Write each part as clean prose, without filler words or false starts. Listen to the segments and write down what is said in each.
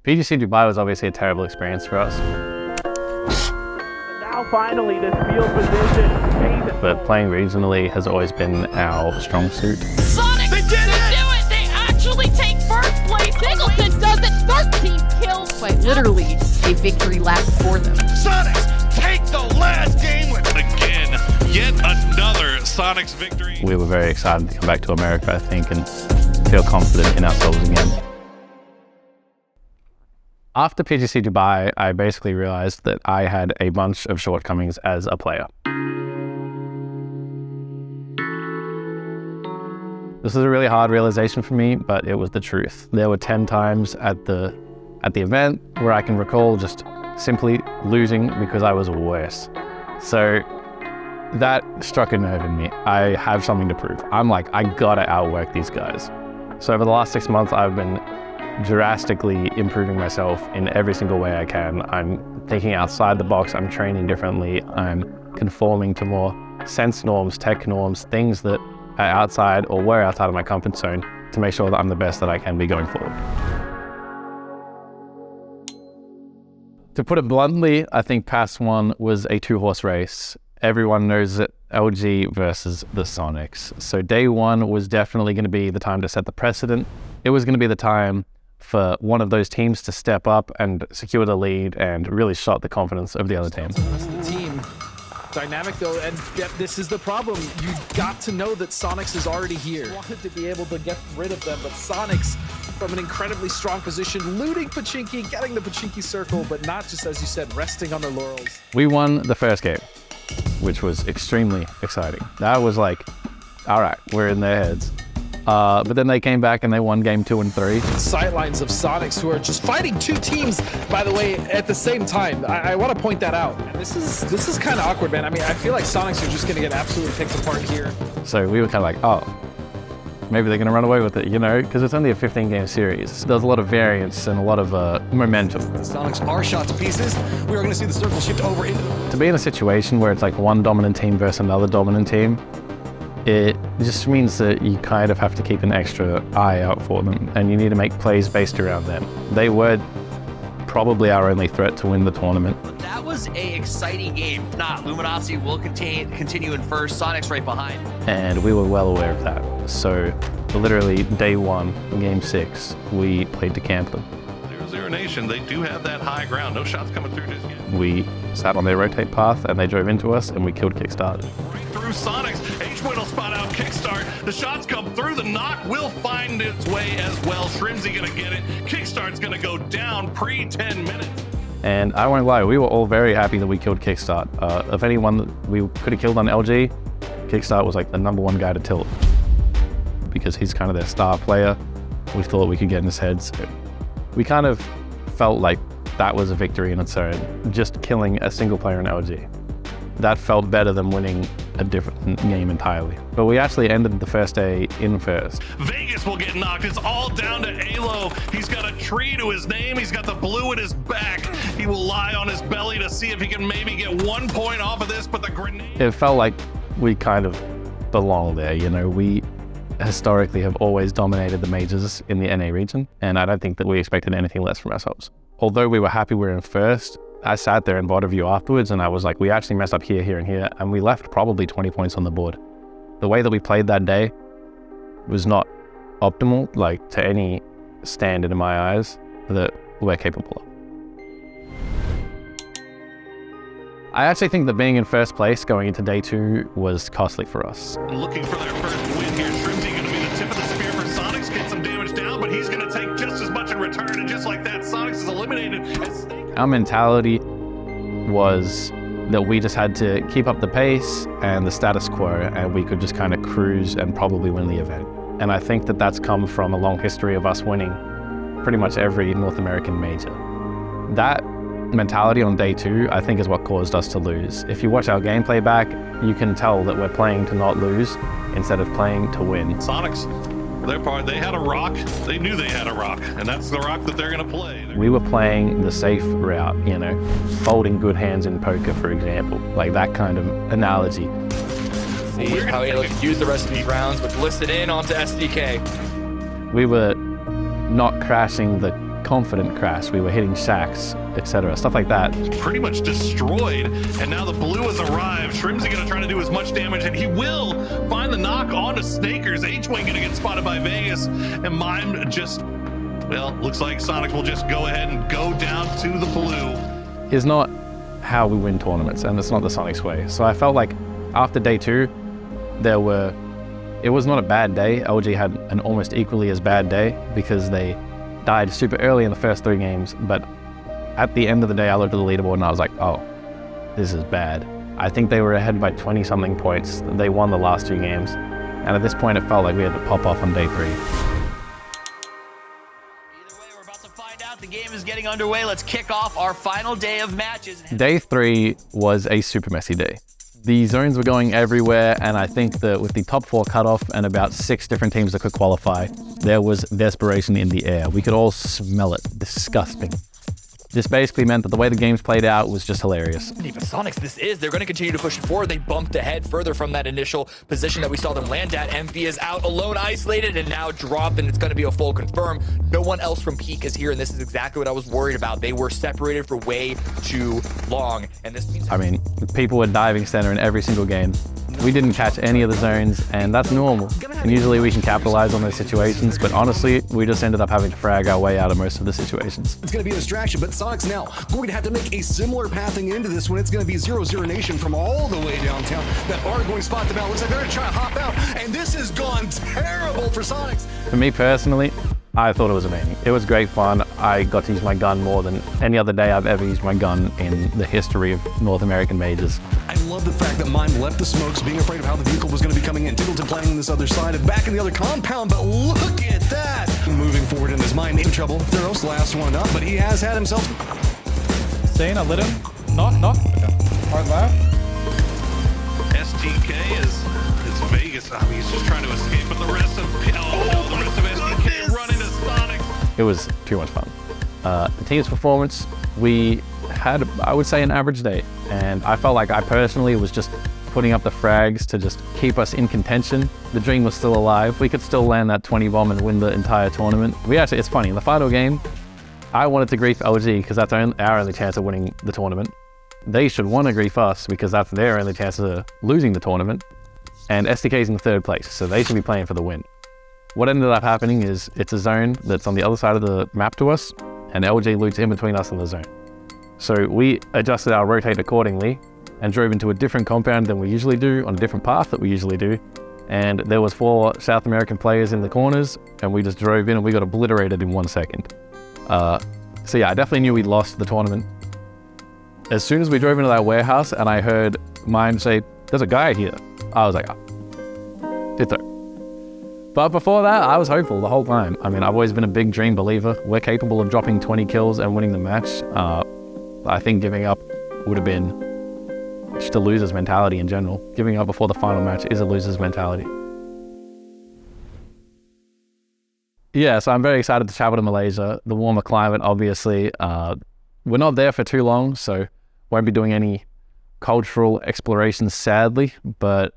PGC Dubai was obviously a terrible experience for us. Now finally this field position. But playing regionally has always been our strong suit. Sonic, they did it! They actually take first place! Singleton does it! 13 kills! Quite literally a victory lap for them. Sonics take the last game with again. Yet another Sonics victory. We were very excited to come back to America, I think, and feel confident in ourselves again. After PGC Dubai, I basically realized that I had a bunch of shortcomings as a player. This was a really hard realization for me, but it was the truth. There were 10 times at the event where I can recall just simply losing because I was worse. So that struck a nerve in me. I have something to prove. I'm like, I gotta outwork these guys. So over the last 6 months, I've been drastically improving myself in every single way I can. I'm thinking outside the box, I'm training differently, I'm conforming to more sense norms, tech norms, things that are outside or were outside of my comfort zone to make sure that I'm the best that I can be going forward. To put it bluntly, I think PAS 1 was a two-horse race. Everyone knows it, LG versus the Sonics. So day one was definitely going to be the time to set the precedent. It was going to be the time for one of those teams to step up and secure the lead and really shot the confidence of the other team. The team dynamic though, and this is the problem. You got to know that Sonics is already here. Wanted to be able to get rid of them, but Sonics from an incredibly strong position, looting Pachinki, getting the Pachinki circle, but not just, as you said, resting on their laurels. We won the first game, which was extremely exciting. That was like, all right, we're in their heads. But then they came back and they won game 2 and 3. Sidelines of Sonics, who are just fighting two teams, by the way, at the same time. I want to point that out. And this is kind of awkward, man. I mean, I feel like Sonics are just going to get absolutely picked apart here. So we were kind of like, oh, maybe they're going to run away with it, you know, because it's only a 15-game series. There's a lot of variance and a lot of momentum. The Sonics are shot to pieces. We are going to see the circle shift over into them. To be in a situation where it's like one dominant team versus another dominant team, it just means that you kind of have to keep an extra eye out for them, and you need to make plays based around them. They were probably our only threat to win the tournament. That was an exciting game. If not, Luminosity will continue in first, Sonics right behind. And we were well aware of that. So literally day one, game 6, we played to camp them. 0-0 Nation, they do have that high ground. No shots coming through just yet. We sat on their rotate path and they drove into us and we killed Kickstart. Right through Sonics. H-Win will spot out Kickstart. The shots come through. The knock will find its way as well. Shrimsy gonna get it. Kickstart's gonna go down pre-10 minutes. And I won't lie, we were all very happy that we killed Kickstart. If anyone that we could have killed on LG, Kickstart was like the #1 guy to tilt. Because he's kind of their star player. We thought we could get in his head. So we kind of felt like that was a victory in its own, just killing a single player in LG. That felt better than winning a different game entirely. But we actually ended the first day in first. Vegas will get knocked. It's all down to Alo. He's got a tree to his name. He's got the blue at his back. He will lie on his belly to see if he can maybe get 1 point off of this, but the grenade... It felt like we kind of belong there, you know. We historically have always dominated the majors in the NA region, and I don't think that we expected anything less from ourselves. Although we were happy we were in first, I sat there in VOD review afterwards and I was like, we actually messed up here, here, and here, and we left probably 20 points on the board. The way that we played that day was not optimal, like to any standard in my eyes that we're capable of. I actually think that being in first place going into day 2 was costly for us. Looking for their first win here. Shrimsy going to be the tip of the spear for Sonics. Get some damage down, but he's going to take just as much in return, and just like that, Sonics is eliminated. Our mentality was that we just had to keep up the pace and the status quo, and we could just kind of cruise and probably win the event. And I think that that's come from a long history of us winning pretty much every North American major. That mentality on day 2, I think, is what caused us to lose. If you watch our gameplay back, you can tell that we're playing to not lose instead of playing to win. Sonics, for their part, they had a rock. They knew they had a rock, and that's the rock that they're going to play. We were playing the safe route, you know, folding good hands in poker, for example, like that kind of analogy. See how Alo can use the rest of these rounds, but list it in onto SDK. We were not crashing the confident crash. We were hitting shacks, etc., stuff like that. Pretty much destroyed, and now the blue has arrived. Shrimsy gonna try to do as much damage, and he will find the knock onto Snakers. H-Wing gonna get spotted by Vegas, and Mime just, well, looks like Sonics will just go ahead and go down to the blue. Is not how we win tournaments, and it's not the Sonics way. So I felt like after day 2, it was not a bad day. LG had an almost equally as bad day because they died super early in the first 3 games, but at the end of the day, I looked at the leaderboard and I was like, oh, this is bad. I think they were ahead by 20-something points. They won the last 2 games, and at this point, it felt like we had to pop off on day 3. Either way, we're about to find out. The game is getting underway. Let's kick off our final day of matches. Day 3 was a super messy day. The zones were going everywhere, and I think that with the top 4 cutoff and about 6 different teams that could qualify, there was desperation in the air. We could all smell it. Disgusting. This basically meant that the way the games played out was just hilarious. But Sonics, they're going to continue to push it forward. They bumped ahead further from that initial position that we saw them land at. MV is out alone, isolated, and now dropped, and it's going to be a full confirm. No one else from Peak is here, and this is exactly what I was worried about. They were separated for way too long, and this means... I mean, people were diving center in every single game. We didn't catch any of the zones, and that's normal. And usually we can capitalize on those situations, but honestly, we just ended up having to frag our way out of most of the situations. It's going to be a distraction, but Sonic's now going to have to make a similar pathing into this when it's going to be 0-0 Nation from all the way downtown that are going to spot them out. Looks like they're going to try to hop out, and this has gone terrible for Sonics. For me personally, I thought it was amazing. It was great fun. I got to use my gun more than any other day I've ever used my gun in the history of North American majors. I love the fact that Mime left the smokes, being afraid of how the vehicle was going to be coming in. TGLTN playing on this other side and back in the other compound, but look at that! Moving forward in his mind, in trouble. Theros last one up, but he has had himself... Sane, I lit him. Knock. Okay. Hard left. STK is Vegas. I mean, he's just trying to escape, but the rest of STK running to Sonic. It was too much fun. The team's performance, we had, I would say, an average day. And I felt like I personally was just putting up the frags to just keep us in contention. The dream was still alive. We could still land that 20 bomb and win the entire tournament. It's funny, in the final game, I wanted to grief LG because that's our only chance of winning the tournament. They should want to grief us because that's their only chance of losing the tournament. And STK's in 3rd place, so they should be playing for the win. What ended up happening is it's a zone that's on the other side of the map to us, and LG loots in between us and the zone. So we adjusted our rotate accordingly and drove into a different compound than we usually do, on a different path that we usually do. And there was 4 South American players in the corners, and we just drove in and we got obliterated in 1 second. So yeah, I definitely knew we'd lost the tournament. As soon as we drove into that warehouse and I heard Mime say, "There's a guy here," I was like, oh, it's over. But before that, I was hopeful the whole time. I mean, I've always been a big Dream believer. We're capable of dropping 20 kills and winning the match. I think giving up would have been just a loser's mentality in general. Giving up before the final match is a loser's mentality. Yeah, so I'm very excited to travel to Malaysia. The warmer climate, obviously. We're not there for too long, so won't be doing any cultural exploration, sadly. But,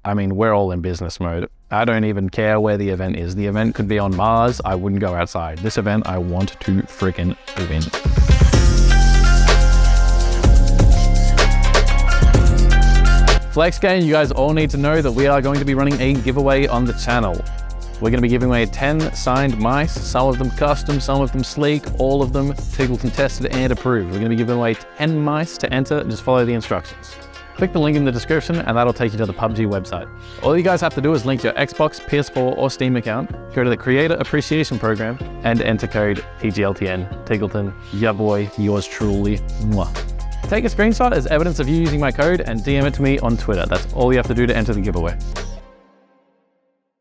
I mean, we're all in business mode. I don't even care where the event is. The event could be on Mars. I wouldn't go outside. This event, I want to freaking win. Flex Gang, you guys all need to know that we are going to be running a giveaway on the channel. We're going to be giving away 10 signed mice, some of them custom, some of them sleek, all of them TGLTN tested and approved. We're going to be giving away 10 mice to enter. Just follow the instructions. Click the link in the description and that'll take you to the PUBG website. All you guys have to do is link your Xbox, PS4 or Steam account, go to the Creator Appreciation Program and enter code TGLTN. TGLTN, ya boy, yours truly. Mwah. Take a screenshot as evidence of you using my code and DM it to me on Twitter. That's all you have to do to enter the giveaway.